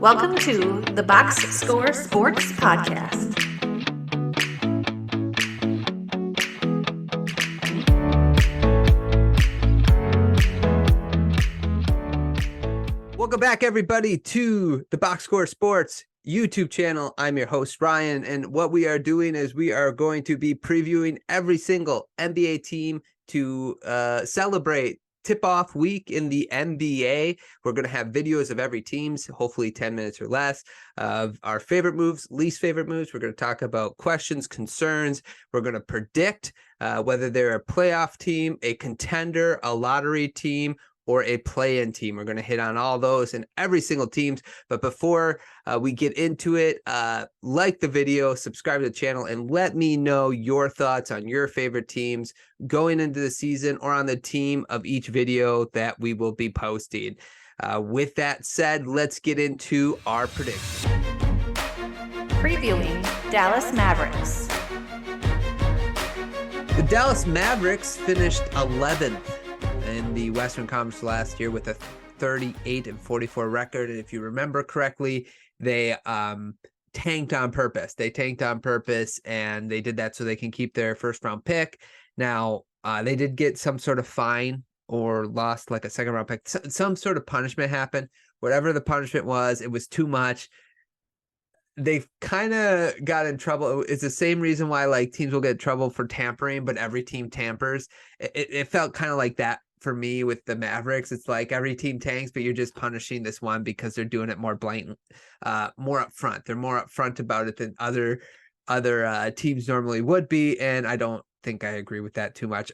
Welcome to the Box Score Sports Podcast. Welcome back, everybody, to the Box Score Sports YouTube channel. I'm your host, Ryan, and what we are doing is we are going to be previewing every single NBA team to celebrate tip-off week in the NBA. We're going to have videos of every team's, hopefully 10 minutes or less, of our favorite moves, least favorite moves. We're going to talk about questions, concerns. We're going to predict whether they're a playoff team, a contender, a lottery team, or a play-in team. We're going to hit on all those and every single teams. But before we get into it, like the video, subscribe to the channel, and let me know your thoughts on your favorite teams going into the season or on the team of each video that we will be posting. With that said, let's get into our predictions. Previewing Dallas Mavericks. The Dallas Mavericks finished 11th in the Western Conference last year with a 38-44 record. And if you remember correctly, they tanked on purpose. And they did that so they can keep their first round pick. Now, they did get some sort of fine or lost like a second round pick. Some sort of punishment happened. Whatever the punishment was, it was too much. They kind of got in trouble. It's the same reason why like teams will get in trouble for tampering, but every team tampers. It felt kind of like that for me with the Mavericks. It's like every team tanks, but you're just punishing this one because they're doing it more blatant, more upfront. They're more upfront about it than other teams normally would be, and I don't think I agree with that too much.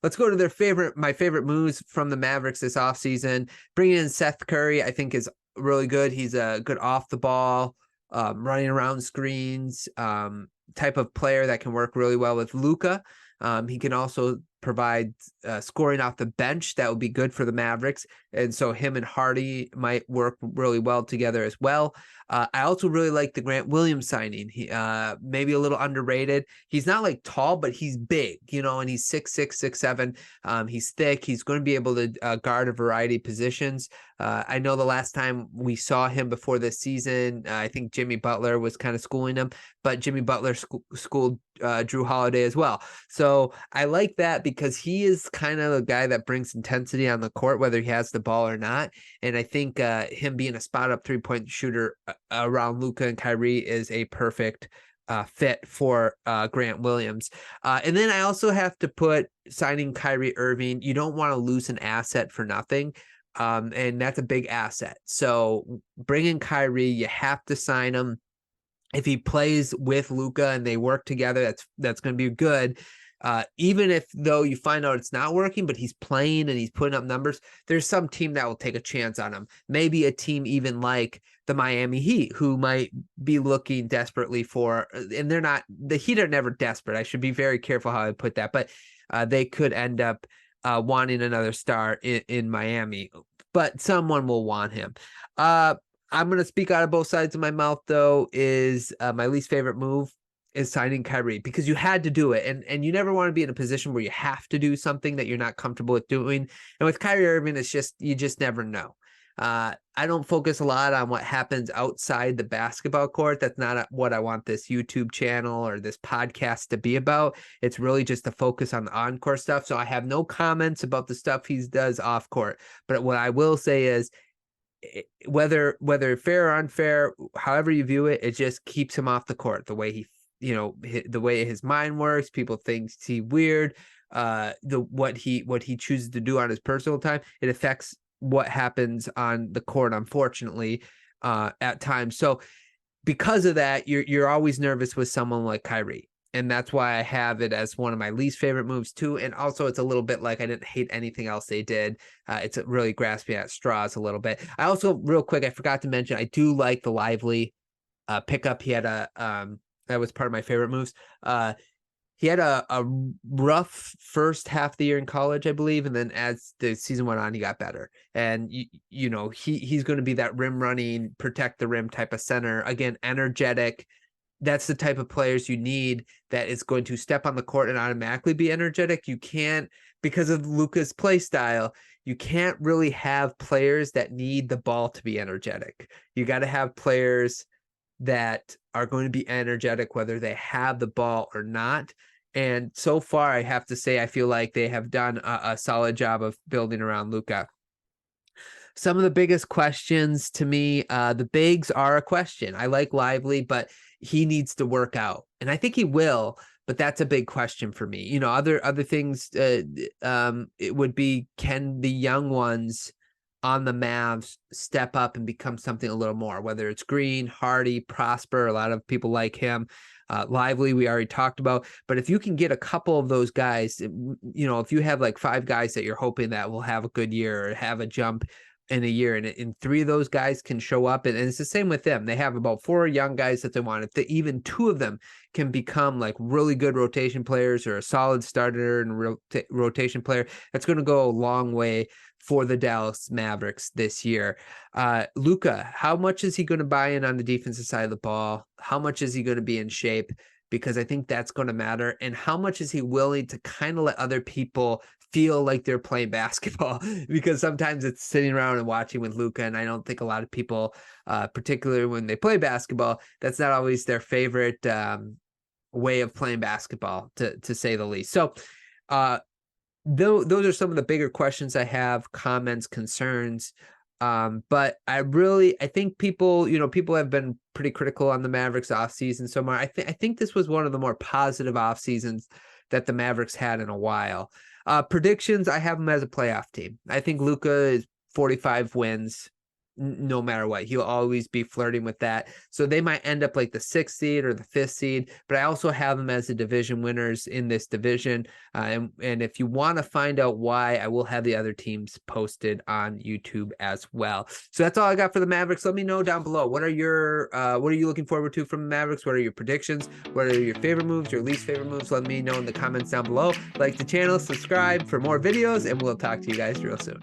Let's go to my favorite moves from the Mavericks this offseason. Bringing in Seth Curry, I think is really good. He's a good off the ball, running around screens, type of player that can work really well with Luka. He can also provide scoring off the bench that would be good for the Mavericks. And so him and Hardy might work really well together as well. I also really like the Grant Williams signing. He maybe a little underrated. He's not like tall, but he's big, and he's 6'6", 6'7". He's thick. He's going to be able to guard a variety of positions. I know the last time we saw him before this season, I think Jimmy Butler was kind of schooling him, but Jimmy Butler schooled Drew Holiday as well. So I like that because he is kind of a guy that brings intensity on the court, whether he has the ball or not. And I think him being a spot up 3-point shooter around Luka and Kyrie is a perfect fit for Grant Williams. And then I also have to put signing Kyrie Irving. You don't want to lose an asset for nothing. And that's a big asset. So bringing Kyrie, you have to sign him. If he plays with Luka and they work together, that's going to be good. Even if though you find out it's not working, but he's playing and he's putting up numbers, there's some team that will take a chance on him. Maybe a team even like the Miami Heat, who might be looking desperately for, and the Heat are never desperate. I should be very careful how I put that, but they could end up wanting another star in Miami, but someone will want him. I'm going to speak out of both sides of my mouth, though, is my least favorite move is signing Kyrie, because you had to do it. And you never want to be in a position where you have to do something that you're not comfortable with doing. And with Kyrie Irving, you just never know. I don't focus a lot on what happens outside the basketball court. That's not what I want this YouTube channel or this podcast to be about. It's really just to focus on the on-court stuff. So I have no comments about the stuff he does off-court. But what I will say is, whether fair or unfair, however you view it, it just keeps him off the court. The way the way his mind works, people think he's weird. What he chooses to do on his personal time, it affects what happens on the court, unfortunately, at times. So because of that, you're always nervous with someone like Kyrie. And that's why I have it as one of my least favorite moves too. And also it's a little bit like I didn't hate anything else they did. It's really grasping at straws a little bit. I also, real quick, I forgot to mention, I do like the Lively pickup. He had that was part of my favorite moves. He had a rough first half of the year in college, I believe. And then as the season went on, he got better. And, he's going to be that rim running, protect the rim type of center. Again, energetic. That's the type of players you need that is going to step on the court and automatically be energetic. You can't, because of Luka's play style, you can't really have players that need the ball to be energetic. You got to have players that are going to be energetic whether they have the ball or not. And so far, I have to say, I feel like they have done a solid job of building around Luka. Some of the biggest questions to me, the bigs are a question. I like Lively, but he needs to work out. And I think he will, but that's a big question for me. You know, other things, it would be, can the young ones on the Mavs step up and become something a little more, whether it's Green, Hardy, Prosper, a lot of people like him. Lively, we already talked about, but if you can get a couple of those guys, you know, if you have like 5 guys that you're hoping that will have a good year or have a jump in a year, and 3 of those guys can show up, and it's the same with them. They have about 4 young guys that they want. If even 2 of them can become like really good rotation players or a solid starter and rotation player, that's going to go a long way for the Dallas Mavericks this year. Luka, how much is he going to buy in on the defensive side of the ball? How much is he going to be in shape? Because I think that's going to matter. And how much is he willing to kind of let other people feel like they're playing basketball? Because sometimes it's sitting around and watching with Luka, and I don't think a lot of people, particularly when they play basketball, that's not always their favorite way of playing basketball, to say the least. So those are some of the bigger questions I have, comments, concerns. But I think people have been pretty critical on the Mavericks offseason so far. I think this was one of the more positive off seasons that the Mavericks had in a while. Predictions, I have them as a playoff team. I think Luka is 45 wins no matter what. He'll always be flirting with that. So they might end up like the 6th seed or the 5th seed, but I also have them as the division winners in this division. And if you want to find out why, I will have the other teams posted on YouTube as well. So that's all I got for the Mavericks. Let me know down below. What are you looking forward to from the Mavericks? What are your predictions? What are your favorite moves, your least favorite moves? Let me know in the comments down below. Like the channel, subscribe for more videos, and we'll talk to you guys real soon.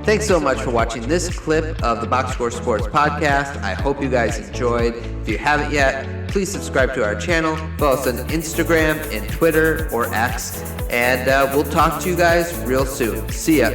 Thanks so much for watching this clip of the Box Score Sports Podcast. I hope you guys enjoyed. If you haven't yet, please subscribe to our channel. Follow us on Instagram and Twitter or X. And we'll talk to you guys real soon. See ya.